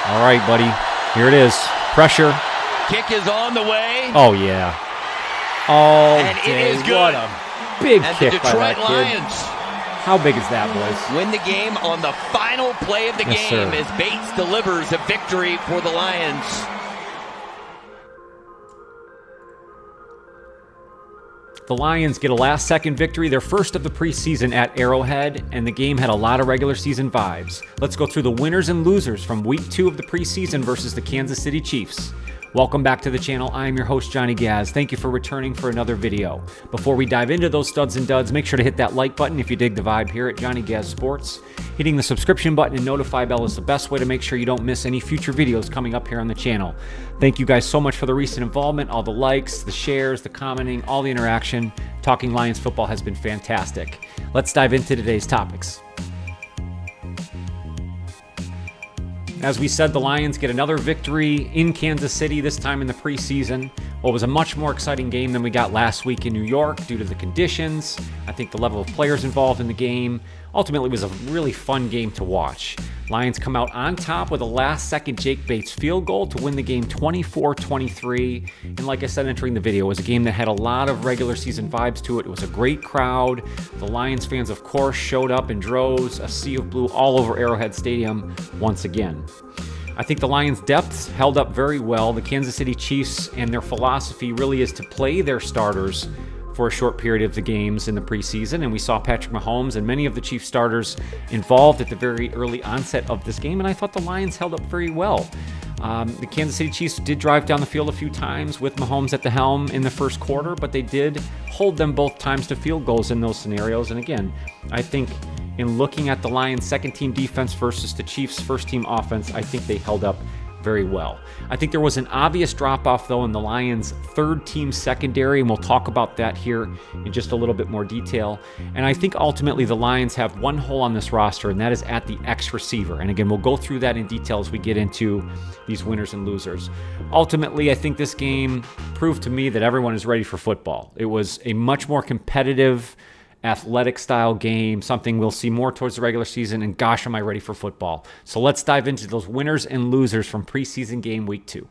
All right, buddy. Here it is. Pressure. Kick is on the way. Oh, yeah. Oh, and it is good. What a big and kick the by Detroit that kid. Lions How big is that, boys? win the game on the final play of the Yes, game sir. as Bates delivers a victory for the Lions. The Lions get a last-second victory, their first of the preseason at Arrowhead, and the game had a lot of regular season vibes. Let's go through the winners and losers from Week 2 of the preseason versus the Kansas City Chiefs. Welcome back to the channel. I am your host, Johnny Gaz. Thank you for returning for another video. Before we dive into those studs and duds, make sure to hit that like button if you dig the vibe here at Johnny Gaz Sports. Hitting the subscription button and notify bell is the best way to make sure you don't miss any future videos coming up here on the channel. Thank you guys so much for the recent involvement, all the likes, the shares, the commenting, all the interaction. Talking Lions football has been fantastic. Let's dive into today's topics. As we said, the Lions get another victory in Kansas City, this time in the preseason. What was a much more exciting game than we got last week in New York due to the conditions. I think the level of players involved in the game. Ultimately, it was a really fun game to watch. Lions come out on top with a last-second Jake Bates field goal to win the game 24-23. And like I said entering the video, it was a game that had a lot of regular season vibes to it. It was a great crowd. The Lions fans, of course, showed up in droves, a sea of blue all over Arrowhead Stadium once again. I think the Lions' depth held up very well. The Kansas City Chiefs and their philosophy really is to play their starters for a short period of the games in the preseason, and we saw Patrick Mahomes and many of the Chiefs starters involved at the very early onset of this game, and I thought the Lions held up very well. The Kansas City Chiefs did drive down the field a few times with Mahomes at the helm in the first quarter, but they did hold them both times to field goals in those scenarios, and again, I think in looking at the Lions' second-team defense versus the Chiefs' first-team offense, I think they held up very well. I think there was an obvious drop-off, though, in the Lions' third-team secondary, and we'll talk about that here in just a little bit more detail. And I think ultimately the Lions have one hole on this roster, and that is at the X receiver. And again, we'll go through that in detail as we get into these winners and losers. Ultimately, I think this game proved to me that everyone is ready for football. It was a much more competitive, athletic style game, something we'll see more towards the regular season, and gosh, am I ready for football. So let's dive into those winners and losers from preseason game week 2.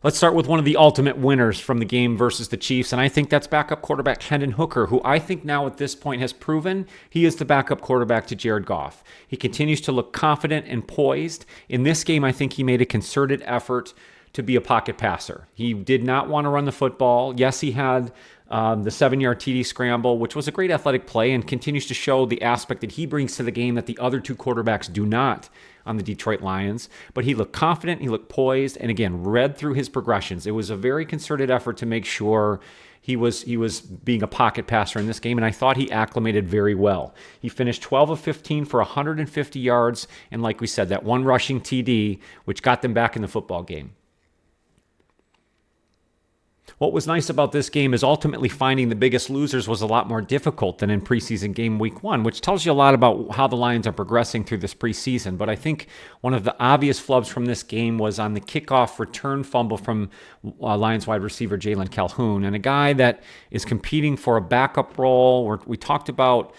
Let's start with one of the ultimate winners from the game versus the Chiefs, and I think that's backup quarterback Hendon Hooker, who I think now at this point has proven he is the backup quarterback to Jared Goff. He continues to look confident and poised. In this game, I think he made a concerted effort to be a pocket passer. He did not want to run the football. Yes, he had the 7-yard TD scramble, which was a great athletic play and continues to show the aspect that he brings to the game that the other two quarterbacks do not on the Detroit Lions. But he looked confident, he looked poised, and again, read through his progressions. It was a very concerted effort to make sure he was being a pocket passer in this game, and I thought he acclimated very well. He finished 12 of 15 for 150 yards, and like we said, that one rushing TD, which got them back in the football game. What was nice about this game is ultimately finding the biggest losers was a lot more difficult than in preseason game week 1, which tells you a lot about how the Lions are progressing through this preseason. But I think one of the obvious flubs from this game was on the kickoff return fumble from Lions wide receiver Jalon Calhoun, and a guy that is competing for a backup role. We talked about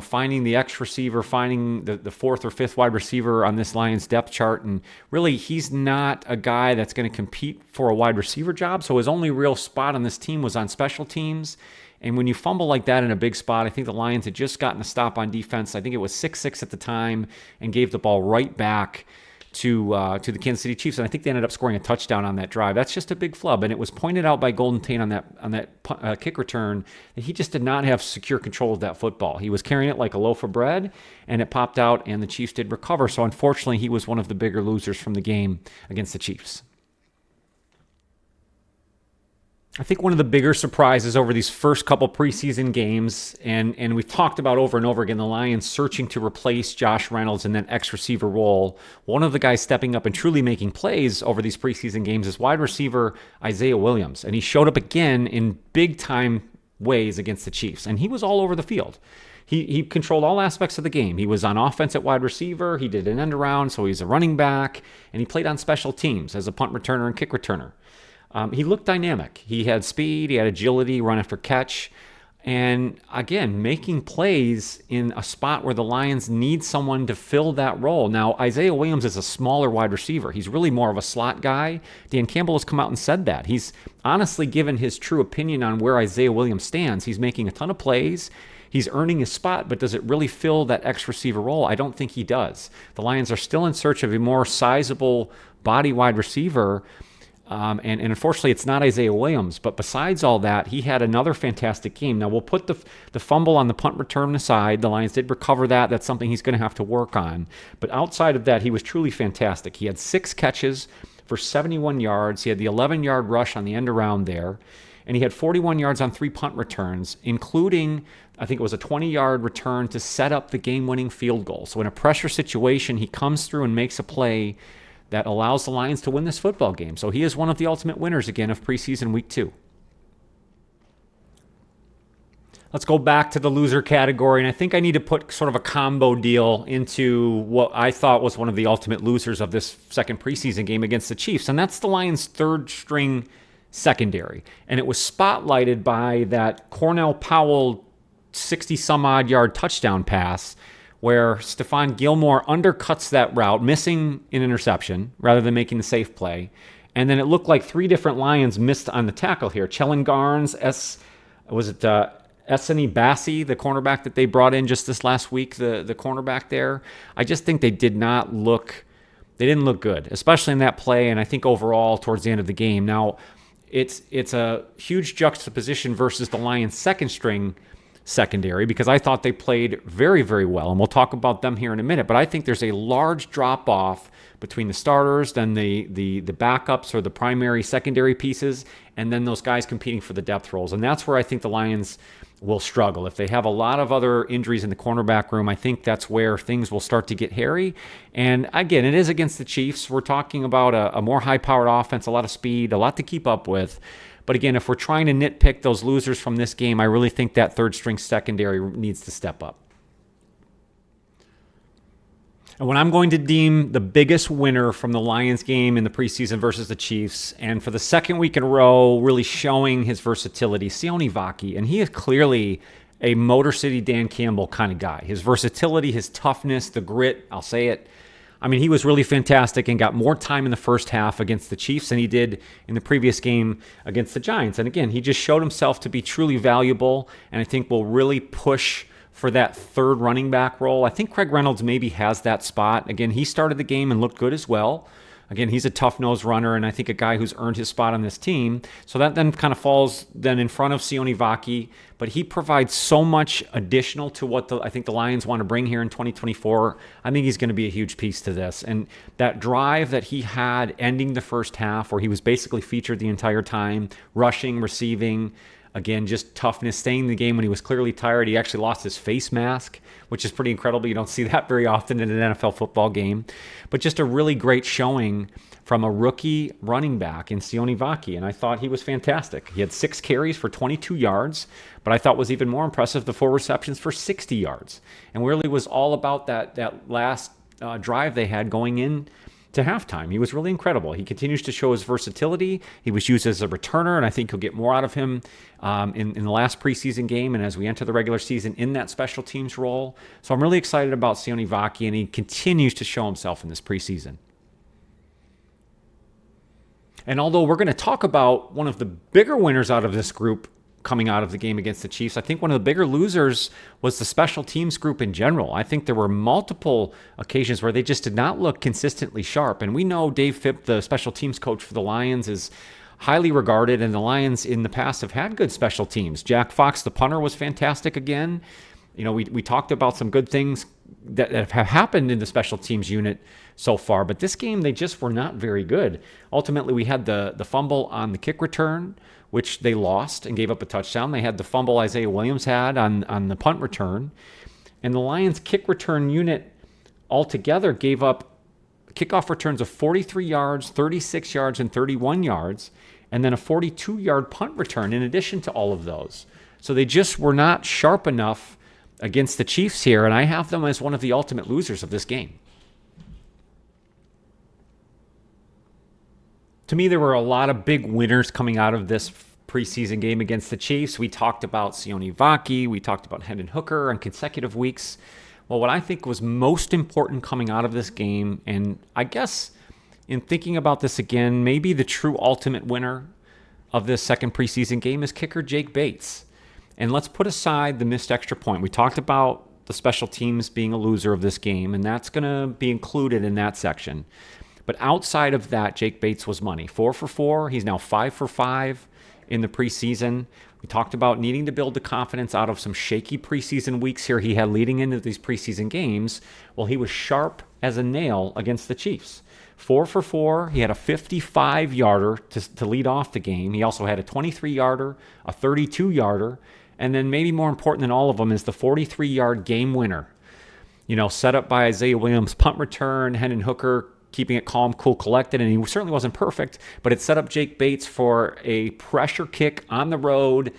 finding the X receiver, finding the fourth or fifth wide receiver on this Lions depth chart. And really, he's not a guy that's going to compete for a wide receiver job. So his only real spot on this team was on special teams. And when you fumble like that in a big spot, I think the Lions had just gotten a stop on defense. I think it was 6-6 at the time, and gave the ball right back to the Kansas City Chiefs, and I think they ended up scoring a touchdown on that drive. That's just a big flub, and it was pointed out by Golden Tate on that kick return that he just did not have secure control of that football. He was carrying it like a loaf of bread, and it popped out, and the Chiefs did recover. So unfortunately, he was one of the bigger losers from the game against the Chiefs. I think one of the bigger surprises over these first couple preseason games, and we've talked about over and over again, the Lions searching to replace Josh Reynolds in that X receiver role. One of the guys stepping up and truly making plays over these preseason games is wide receiver Isaiah Williams, and he showed up again in big-time ways against the Chiefs, and he was all over the field. He controlled all aspects of the game. He was on offense at wide receiver, he did an end around, so he's a running back, and he played on special teams as a punt returner and kick returner. He looked dynamic. He had speed, he had agility, run after catch. And again, making plays in a spot where the Lions need someone to fill that role. Now, Isaiah Williams is a smaller wide receiver. He's really more of a slot guy. Dan Campbell has come out and said that. He's honestly given his true opinion on where Isaiah Williams stands. He's making a ton of plays. He's earning his spot, but does it really fill that X receiver role? I don't think he does. The Lions are still in search of a more sizable body wide receiver. And unfortunately, it's not Isaiah Williams. But besides all that, he had another fantastic game. Now, we'll put the fumble on the punt return aside. The Lions did recover that. That's something he's going to have to work on. But outside of that, he was truly fantastic. He had 6 catches for 71 yards. He had the 11-yard rush on the end around there. And he had 41 yards on 3 punt returns, including, I think it was a 20-yard return to set up the game-winning field goal. So in a pressure situation, he comes through and makes a play that allows the Lions to win this football game. So he is one of the ultimate winners again of preseason week 2. Let's go back to the loser category, and I think I need to put sort of a combo deal into what I thought was one of the ultimate losers of this second preseason game against the Chiefs, and that's the Lions' third-string secondary. And it was spotlighted by that Cornell Powell 60-some-odd yard touchdown pass where Stephon Gilmore undercuts that route, missing an interception rather than making the safe play. And then it looked like 3 different Lions missed on the tackle here. Chellan Garnes, Essani Bassi, the cornerback that they brought in just this last week, the cornerback there. I just think they didn't look good, especially in that play, and I think overall towards the end of the game. Now, it's a huge juxtaposition versus the Lions' second-string secondary because I thought they played very, very well, and we'll talk about them here in a minute. But I think there's a large drop-off between the starters, then the backups or the primary secondary pieces, and then those guys competing for the depth roles. And that's where I think the Lions will struggle. If they have a lot of other injuries in the cornerback room, I think that's where things will start to get hairy. And again, it is against the Chiefs. We're talking about a more high-powered offense, a lot of speed, a lot to keep up with. But again, if we're trying to nitpick those losers from this game, I really think that third-string secondary needs to step up. And what I'm going to deem the biggest winner from the Lions game in the preseason versus the Chiefs, and for the second week in a row, really showing his versatility, Sione Vaki. And he is clearly a Motor City Dan Campbell kind of guy. His versatility, his toughness, the grit, I'll say it. I mean, he was really fantastic and got more time in the first half against the Chiefs than he did in the previous game against the Giants. And again, he just showed himself to be truly valuable, and I think will really push for that third running back role. I think Craig Reynolds maybe has that spot. Again, he started the game and looked good as well. Again, he's a tough-nosed runner, and I think a guy who's earned his spot on this team. So that then kind of falls then in front of Sione Vaki, but he provides so much additional to what I think the Lions want to bring here in 2024. I think he's going to be a huge piece to this. And that drive that he had ending the first half, where he was basically featured the entire time, rushing, receiving, again, just toughness, staying in the game when he was clearly tired. He actually lost his face mask, which is pretty incredible. You don't see that very often in an NFL football game. But just a really great showing from a rookie running back in Sione Vaki, and I thought he was fantastic. He had 6 carries for 22 yards, but I thought was even more impressive the 4 receptions for 60 yards. And really was all about that last drive they had going in to halftime. He was really incredible. He continues to show his versatility. He was used as a returner, and I think you'll get more out of him in the last preseason game and as we enter the regular season in that special teams role. So I'm really excited about Sione Vaki, and he continues to show himself in this preseason. And although we're going to talk about one of the bigger winners out of this group coming out of the game against the Chiefs, I think one of the bigger losers was the special teams group in general. I think there were multiple occasions where they just did not look consistently sharp. And we know Dave Phipp, the special teams coach for the Lions, is highly regarded, and the Lions in the past have had good special teams. Jack Fox, the punter, was fantastic again. You know, we talked about some good things that have happened in the special teams unit so far, but this game, they just were not very good. Ultimately, we had the fumble on the kick return, which they lost and gave up a touchdown. They had the fumble Isaiah Williams had on the punt return. And the Lions kick return unit altogether gave up kickoff returns of 43 yards, 36 yards, and 31 yards, and then a 42-yard punt return in addition to all of those. So they just were not sharp enough against the Chiefs here, and I have them as one of the ultimate losers of this game. To me, there were a lot of big winners coming out of this preseason game against the Chiefs, we talked about Sione Vaki, we talked about Hendon Hooker on consecutive weeks. Well, what I think was most important coming out of this game, and I guess in thinking about this again, maybe the true ultimate winner of this second preseason game is kicker Jake Bates. And let's put aside the missed extra point. We talked about the special teams being a loser of this game, and that's going to be included in that section. But outside of that, Jake Bates was money. 4 for 4. He's now 5 for 5 in the preseason. We talked about needing to build the confidence out of some shaky preseason weeks here he had leading into these preseason games. Well, he was sharp as a nail against the Chiefs. 4 for 4. He had a 55-yarder to lead off the game. He also had a 23-yarder, a 32-yarder, and then maybe more important than all of them is the 43-yard game winner. Set up by Isaiah Williams' punt return, Hendon Hooker keeping it calm, cool, collected, and he certainly wasn't perfect, but it set up Jake Bates for a pressure kick on the road.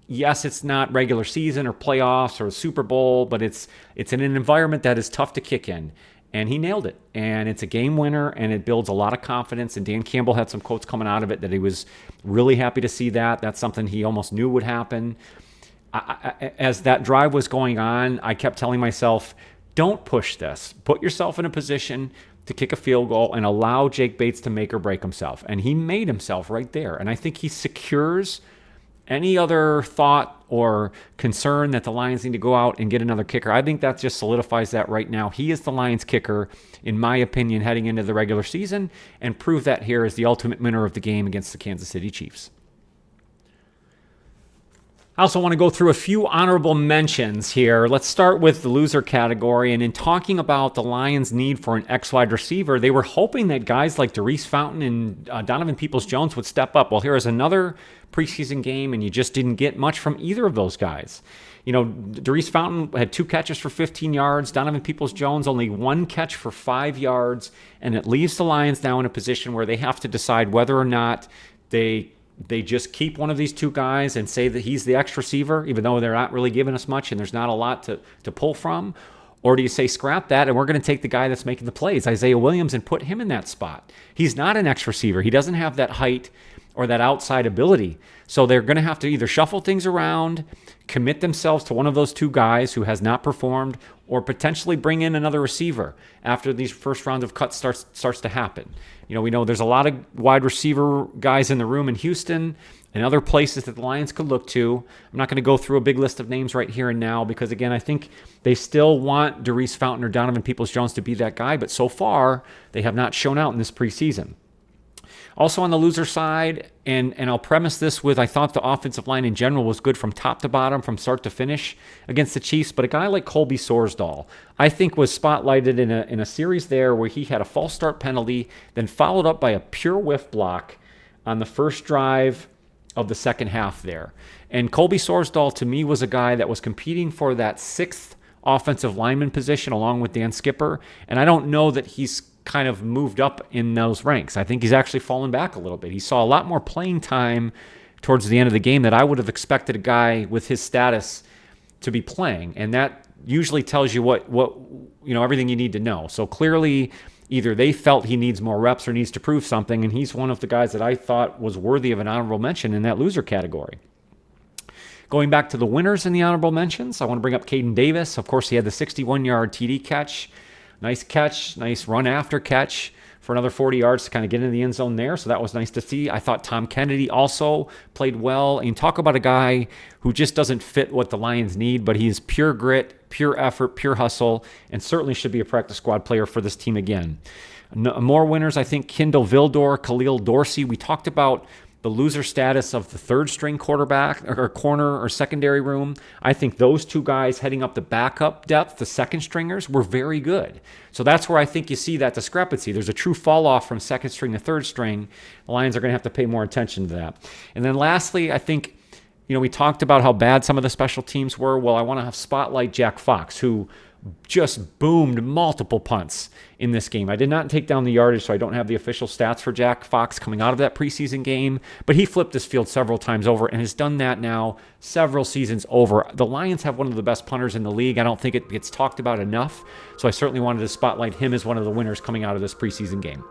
Yes, it's not regular season or playoffs or Super Bowl, but it's in an environment that is tough to kick in. And he nailed it. And it's a game winner, and it builds a lot of confidence. And Dan Campbell had some quotes coming out of it that he was really happy to see that. That's something he almost knew would happen. As that drive was going on, I kept telling myself, don't push this. Put yourself in a position to kick a field goal and allow Jake Bates to make or break himself. And he made himself right there. And I think he secures any other thought or concern that the Lions need to go out and get another kicker. I think that just solidifies that right now. He is the Lions kicker, in my opinion, heading into the regular season, and prove that here as the ultimate winner of the game against the Kansas City Chiefs. I also want to go through a few honorable mentions here. Let's start with the loser category. And in talking about the Lions' need for an X-wide receiver, they were hoping that guys like Darius Fountain and Donovan Peoples-Jones would step up. Well, here is another preseason game, and you just didn't get much from either of those guys. Darius Fountain had 2 catches for 15 yards. Donovan Peoples-Jones only 1 catch for 5 yards. And it leaves the Lions now in a position where they have to decide whether or not they just keep one of these 2 guys and say that he's the X receiver, even though they're not really giving us much and there's not a lot to pull from? Or do you say, scrap that, and we're going to take the guy that's making the plays, Isaiah Williams, and put him in that spot? He's not an X receiver. He doesn't have that height or that outside ability. So they're going to have to either shuffle things around, commit themselves to one of those 2 guys who has not performed, or potentially bring in another receiver after these first round of cuts starts to happen. We know there's a lot of wide receiver guys in the room in Houston and other places that the Lions could look to. I'm not going to go through a big list of names right here and now because, again, I think they still want Darius Fountain or Donovan Peoples-Jones to be that guy, but so far they have not shown out in this preseason. Also on the loser side, and I'll premise this with, I thought the offensive line in general was good from top to bottom, from start to finish against the Chiefs, but a guy like Colby Sorsdahl, I think, was spotlighted in a series there where he had a false start penalty, then followed up by a pure whiff block on the first drive of the second half there. And Colby Sorsdahl, to me, was a guy that was competing for that 6th offensive lineman position along with Dan Skipper, and I don't know that he's kind of moved up in those ranks. I think he's actually fallen back a little bit. He saw a lot more playing time towards the end of the game that I would have expected a guy with his status to be playing, and that usually tells you what everything you need to know. So clearly either they felt he needs more reps or needs to prove something, and he's one of the guys that I thought was worthy of an honorable mention in that loser category. Going back to the winners in the honorable mentions, I want to bring up Caden Davis. Of course, he had the 61-yard TD catch. Nice catch, nice run after catch for another 40 yards to kind of get into the end zone there. So that was nice to see. I thought Tom Kennedy also played well. And talk about a guy who just doesn't fit what the Lions need, but he's pure grit, pure effort, pure hustle, and certainly should be a practice squad player for this team again. More winners, I think, Kindle Vildor, Khalil Dorsey. We talked about the loser status of the 3rd-string quarterback or corner or secondary room. I think those 2 guys heading up the backup depth, the second stringers, were very good. So that's where I think you see that discrepancy. There's a true fall off from 2nd string to 3rd string. The Lions are going to have to pay more attention to that. And then lastly, I think, we talked about how bad some of the special teams were. Well, I want to spotlight Jack Fox, who just boomed multiple punts in this game. I did not take down the yardage, so I don't have the official stats for Jack Fox coming out of that preseason game, but he flipped this field several times over and has done that now several seasons over. The Lions have one of the best punters in the league. I don't think it gets talked about enough, so I certainly wanted to spotlight him as one of the winners coming out of this preseason game.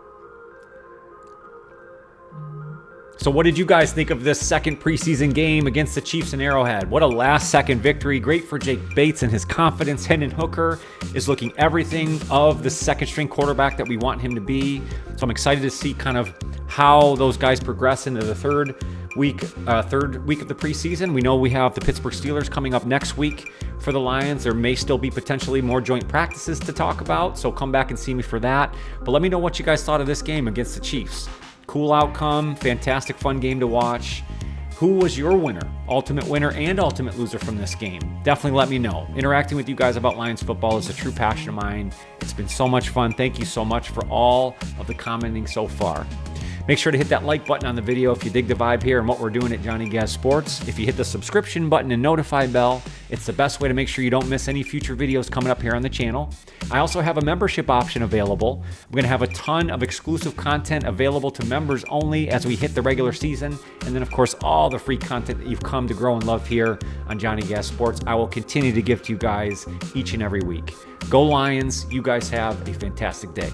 So what did you guys think of this second preseason game against the Chiefs in Arrowhead? What a last-second victory. Great for Jake Bates and his confidence. Hendon Hooker is looking everything of the second-string quarterback that we want him to be. So I'm excited to see kind of how those guys progress into the third week of the preseason. We know we have the Pittsburgh Steelers coming up next week for the Lions. There may still be potentially more joint practices to talk about, so come back and see me for that. But let me know what you guys thought of this game against the Chiefs. Cool outcome, fantastic fun game to watch. Who was your winner, ultimate winner and ultimate loser from this game? Definitely let me know. Interacting with you guys about Lions football is a true passion of mine. It's been so much fun. Thank you so much for all of the commenting so far. Make sure to hit that like button on the video if you dig the vibe here and what we're doing at Johnny Gaz Sports. If you hit the subscription button and notify bell, it's the best way to make sure you don't miss any future videos coming up here on the channel. I also have a membership option available. I'm going to have a ton of exclusive content available to members only as we hit the regular season. And then, of course, all the free content that you've come to grow and love here on Johnny Gaz Sports, I will continue to give to you guys each and every week. Go Lions. You guys have a fantastic day.